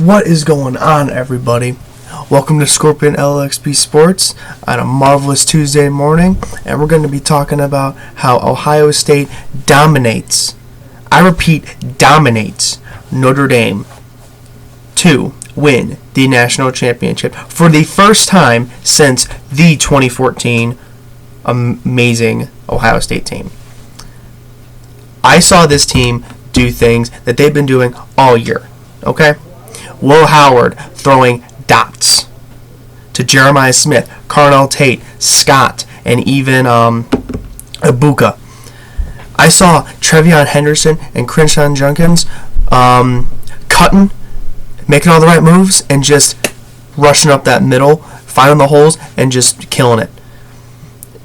What is going on, everybody? Welcome to Scorpion LXP Sports on a marvelous Tuesday morning, and we're going to be talking about how Ohio State dominates, I repeat, dominates Notre Dame to win the national championship for the first time since the 2014 amazing Ohio State team. I saw this team do things that they've been doing all year, okay? Will Howard throwing dots to Jeremiah Smith, Carnell Tate, Scott, and even Ibuka. I saw Trevion Henderson and Crenshaw Jenkins cutting, making all the right moves, and just rushing up that middle, finding the holes, and just killing it.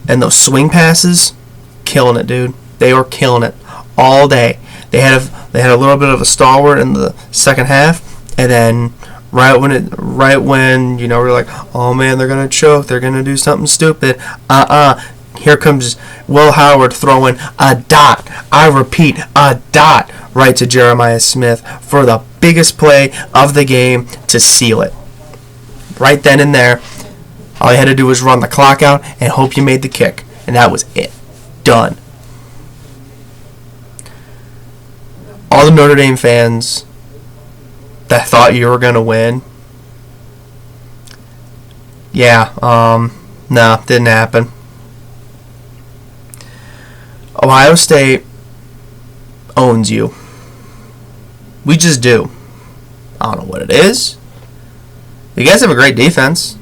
And those swing passes, killing it, dude. They were killing it all day. They had a little bit of a stalwart in the second half, and then right when we're like, oh man, they're gonna choke, they're gonna do something stupid. Here comes Will Howard throwing a dot. I repeat, a dot right to Jeremiah Smith for the biggest play of the game to seal it. Right then and there, all you had to do was run the clock out and hope you made the kick, and that was it. Done. All the Notre Dame fans that thought you were going to win, no, didn't happen. Ohio State owns you. We just do. I don't know what it is. You guys have a great defense.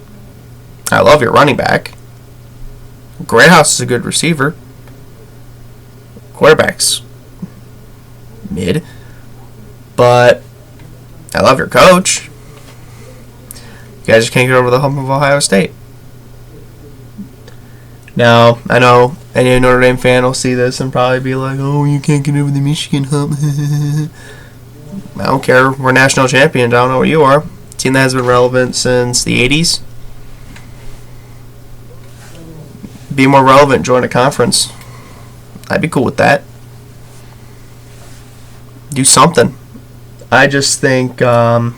I love your running back. Greathouse is a good receiver. Quarterback's mid. But I love your coach. You guys just can't get over the hump of Ohio State. Now, I know any Notre Dame fan will see this and probably be like, oh, you can't get over the Michigan hump. I don't care. We're national champions. I don't know what you are. A team that has been relevant since the 80s. Be more relevant, join a conference. I'd be cool with that. Do something. I just think Ohio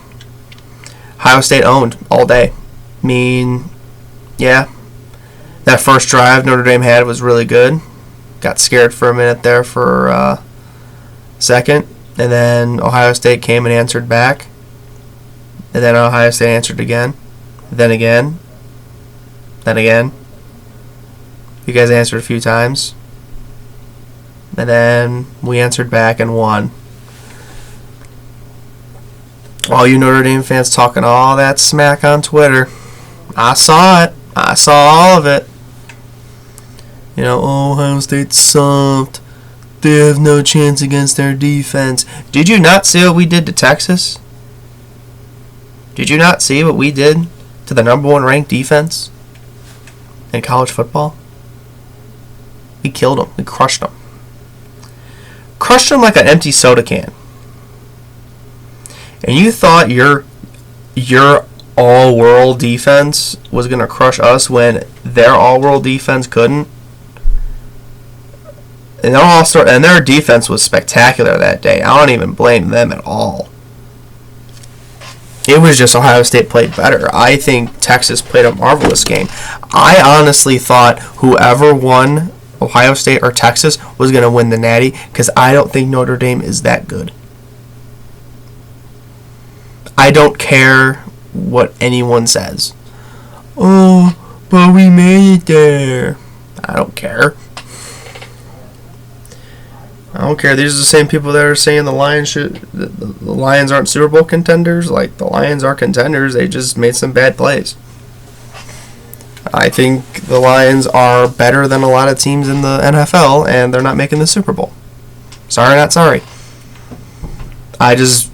State owned all day. I mean, yeah, that first drive Notre Dame had was really good. Got scared for a minute there for a second, and then Ohio State came and answered back, and then Ohio State answered again, then again, then again. You guys answered a few times, and then we answered back and won. All you Notre Dame fans talking all that smack on Twitter. I saw it. I saw all of it. Ohio State's soft. They have no chance against their defense. Did you not see what we did to Texas? Did you not see what we did to the number one ranked defense in college football? We killed them. We crushed them. Crushed them like an empty soda can. And you thought your all-world defense was going to crush us when their all-world defense couldn't? And their defense was spectacular that day. I don't even blame them at all. It was just Ohio State played better. I think Texas played a marvelous game. I honestly thought whoever won, Ohio State or Texas, was going to win the Natty because I don't think Notre Dame is that good. I don't care what anyone says. Oh, but we made it there. I don't care. I don't care. These are the same people that are saying the Lions aren't Super Bowl contenders. Like, the Lions are contenders. They just made some bad plays. I think the Lions are better than a lot of teams in the NFL, and they're not making the Super Bowl. Sorry, not sorry. I just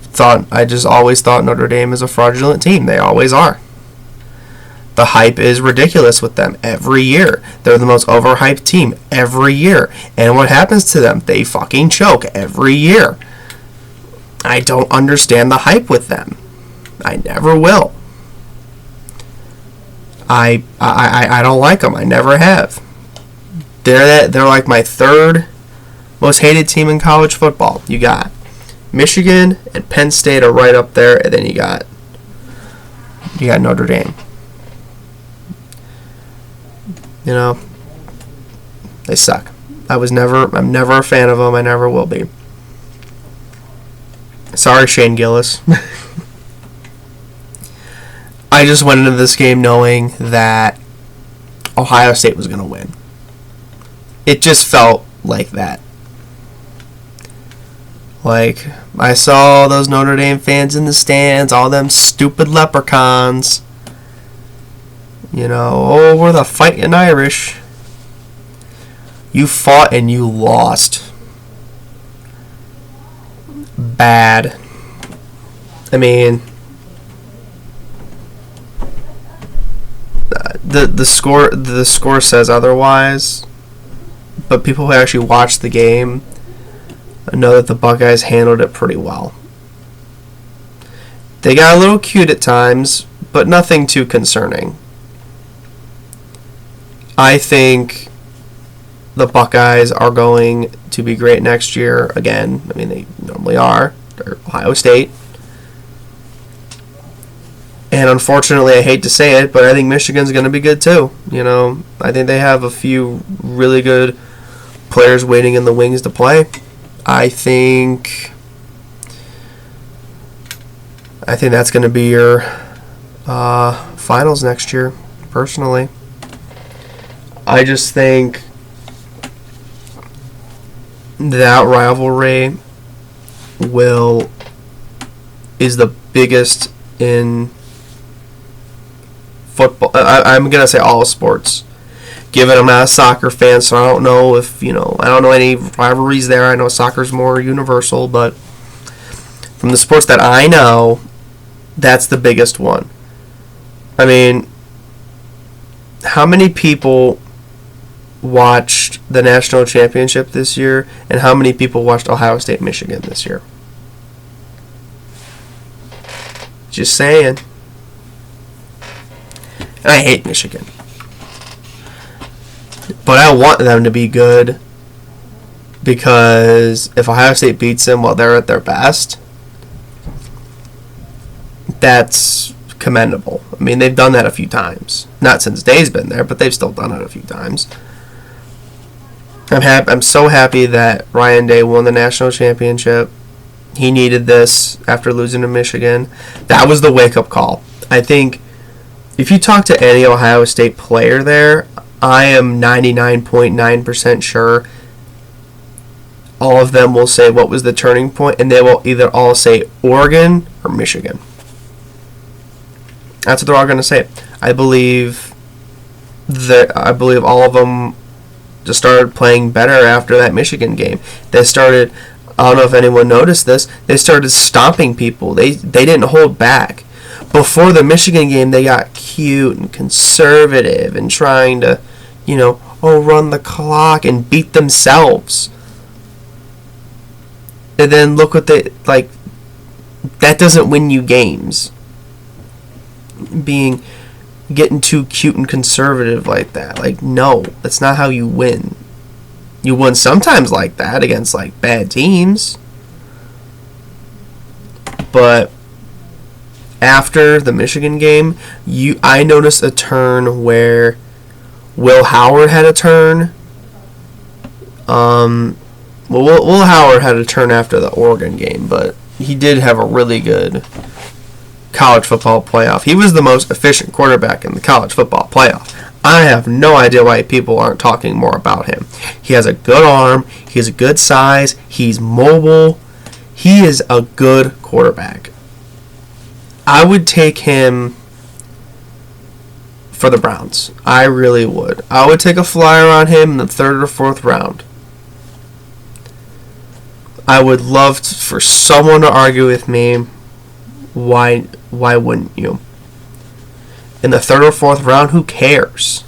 always thought Notre Dame is a fraudulent team. They always are. The hype is ridiculous with them every year. They're the most overhyped team every year. And what happens to them? They fucking choke every year. I don't understand the hype with them. I never will. I don't like them. I never have. They're like my third most hated team in college football. You got Michigan and Penn State are right up there, and then you got you got Notre Dame. You know, they suck. I'm never a fan of them. I never will be. Sorry, Shane Gillis. I just went into this game knowing that Ohio State was going to win. It just felt like that. Like, I saw those Notre Dame fans in the stands, all them stupid leprechauns. You know, oh, we're the fighting Irish. You fought and you lost. Bad. I mean, the score says otherwise, but people who actually watched the game know that the Buckeyes handled it pretty well. They got a little cute at times, but nothing too concerning. I think the Buckeyes are going to be great next year again. I mean, they normally are. They're Ohio State. And unfortunately, I hate to say it, but I think Michigan's going to be good too. You know, I think they have a few really good players waiting in the wings to play. I think that's going to be your finals next year, personally. I just think that rivalry is the biggest in football. I'm going to say all sports. Given I'm not a soccer fan, so I don't know I don't know any rivalries there. I know soccer's more universal, but from the sports that I know, that's the biggest one. I mean, how many people watched the national championship this year, and how many people watched Ohio State, Michigan this year? Just saying. And I hate Michigan. But I want them to be good, because if Ohio State beats them while they're at their best, that's commendable. I mean, they've done that a few times. Not since Day's been there, but they've still done it a few times. I'm so happy that Ryan Day won the national championship. He needed this after losing to Michigan. That was the wake-up call. I think if you talk to any Ohio State player there, I am 99.9% sure all of them will say what was the turning point, and they will either all say Oregon or Michigan. That's what they're all going to say. I believe all of them just started playing better after that Michigan game. They started, I don't know if anyone noticed this, they started stomping people. They didn't hold back. Before the Michigan game, they got cute and conservative and trying to, run the clock and beat themselves. And then look what that doesn't win you games. Getting too cute and conservative like that. No, that's not how you win. You win sometimes like that against bad teams. But after the Michigan game, I noticed a turn where Will Howard had a turn. Will Howard had a turn after the Oregon game, but he did have a really good college football playoff. He was the most efficient quarterback in the college football playoff. I have no idea why people aren't talking more about him. He has a good arm. He has a good size. He's mobile. He is a good quarterback. I would take him for the Browns. I really would. I would take a flyer on him in the 3rd or 4th round. I would love for someone to argue with me. Why wouldn't you? In the 3rd or 4th round, who cares?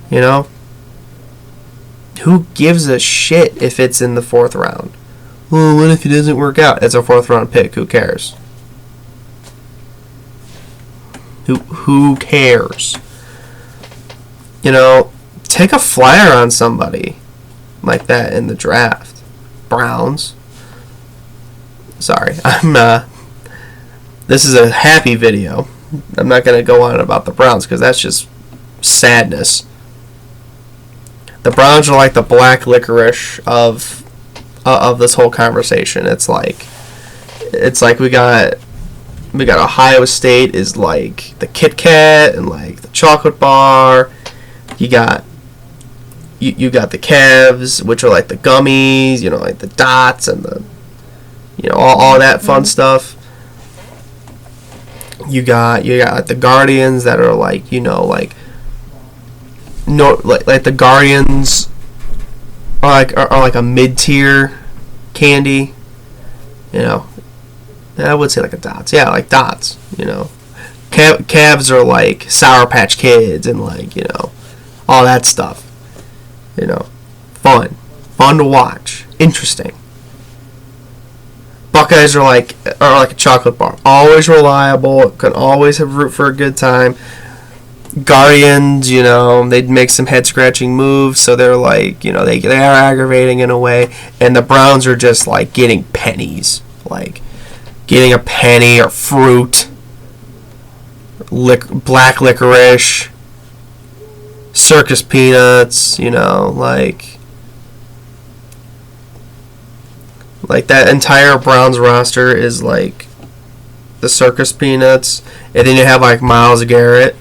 Who gives a shit if it's in the 4th round? Well, what if he doesn't work out? It's a 4th round pick. Who cares? Who cares? Take a flyer on somebody like that in the draft. Browns. Sorry, this is a happy video. I'm not going to go on about the Browns because that's just sadness. The Browns are like the black licorice of this whole conversation. It's like we got Ohio State is like the Kit Kat and like the chocolate bar. You got the Cavs, which are like the gummies, like the dots and the all that fun stuff. You got like the Guardians that are like like the Guardians are like a mid-tier candy. I would say like a Dots. Yeah, like Dots. Cavs are like Sour Patch Kids and like all that stuff. Fun to watch, interesting. Buckeyes are like a chocolate bar, always reliable, can always have root for a good time. Guardians, they'd make some head scratching moves, so they're like, they are aggravating in a way. And the Browns are just like getting pennies, like getting a penny or fruit, black licorice, circus peanuts, like that entire Browns roster is like the circus peanuts, and then you have like Myles Garrett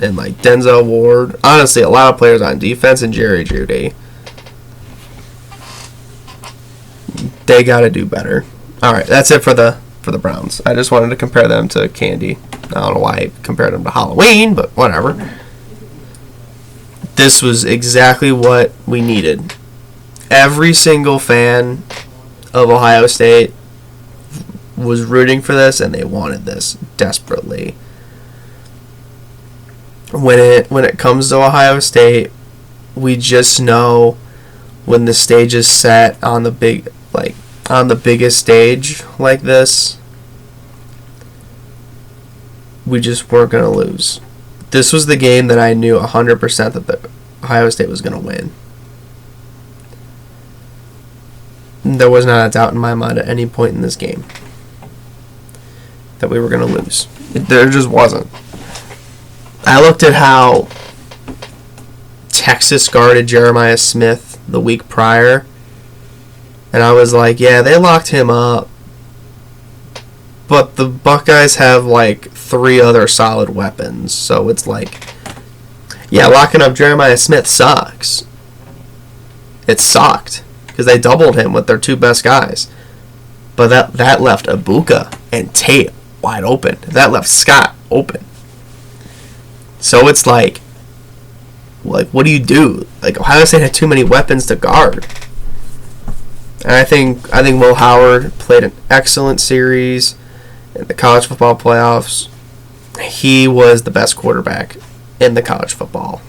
and like Denzel Ward. Honestly, a lot of players on defense and Jerry Jeudy. They got to do better. All right, that's it for the Browns. I just wanted to compare them to candy. I don't know why I compared them to Halloween, but whatever. This was exactly what we needed. Every single fan of Ohio State was rooting for this, and they wanted this desperately. When it comes to Ohio State, we just know when the stage is set on the biggest stage like this, we just weren't going to lose. This was the game that I knew 100% that the Ohio State was going to win. There was not a doubt in my mind at any point in this game that we were going to lose. There just wasn't. I looked at how Texas guarded Jeremiah Smith the week prior, and I was like, yeah, they locked him up. But the Buckeyes have like 3 other solid weapons, so it's like, yeah, locking up Jeremiah Smith sucks. It sucked because they doubled him with their 2 best guys. But that left Ibuka and Tate wide open. That left Scott open. So it's like what do you do? Like, Ohio State had too many weapons to guard. And I think Will Howard played an excellent series in the college football playoffs. He was the best quarterback in the college football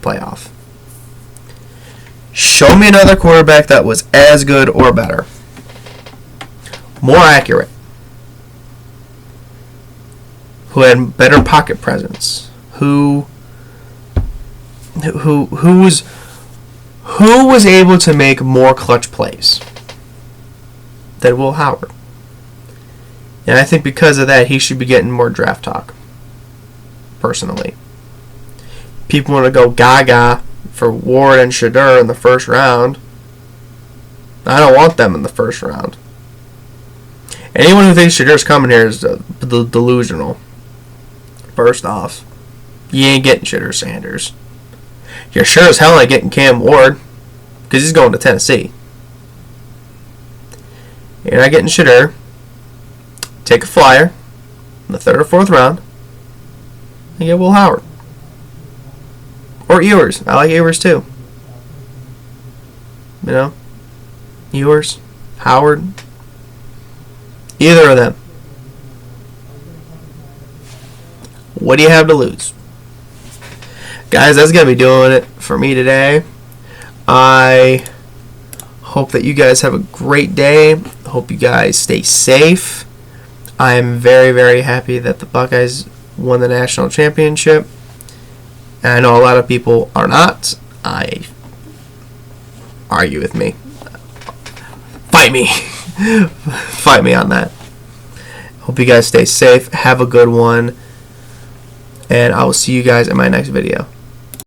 playoff. Show me another quarterback that was as good or better. More accurate. Who had better pocket presence. Who was able to make more clutch plays than Will Howard. And I think because of that, he should be getting more draft talk. Personally. People want to go gaga for Ward and Shedeur in the first round. I don't want them in the first round. Anyone who thinks Shadeur's coming here is delusional. First off, you ain't getting Shedeur Sanders. You're sure as hell ain't getting Cam Ward, because he's going to Tennessee. You're not getting Shedeur. Take a flyer in the 3rd or 4th round and get Will Howard. Or Ewers. I like Ewers too. Ewers, Howard, either of them. What do you have to lose? Guys, that's going to be doing it for me today. I hope that you guys have a great day. I hope you guys stay safe. I am very, very happy that the Buckeyes won the national championship. And I know a lot of people are not. Argue with me. Fight me. Fight me on that. Hope you guys stay safe. Have a good one. And I will see you guys in my next video.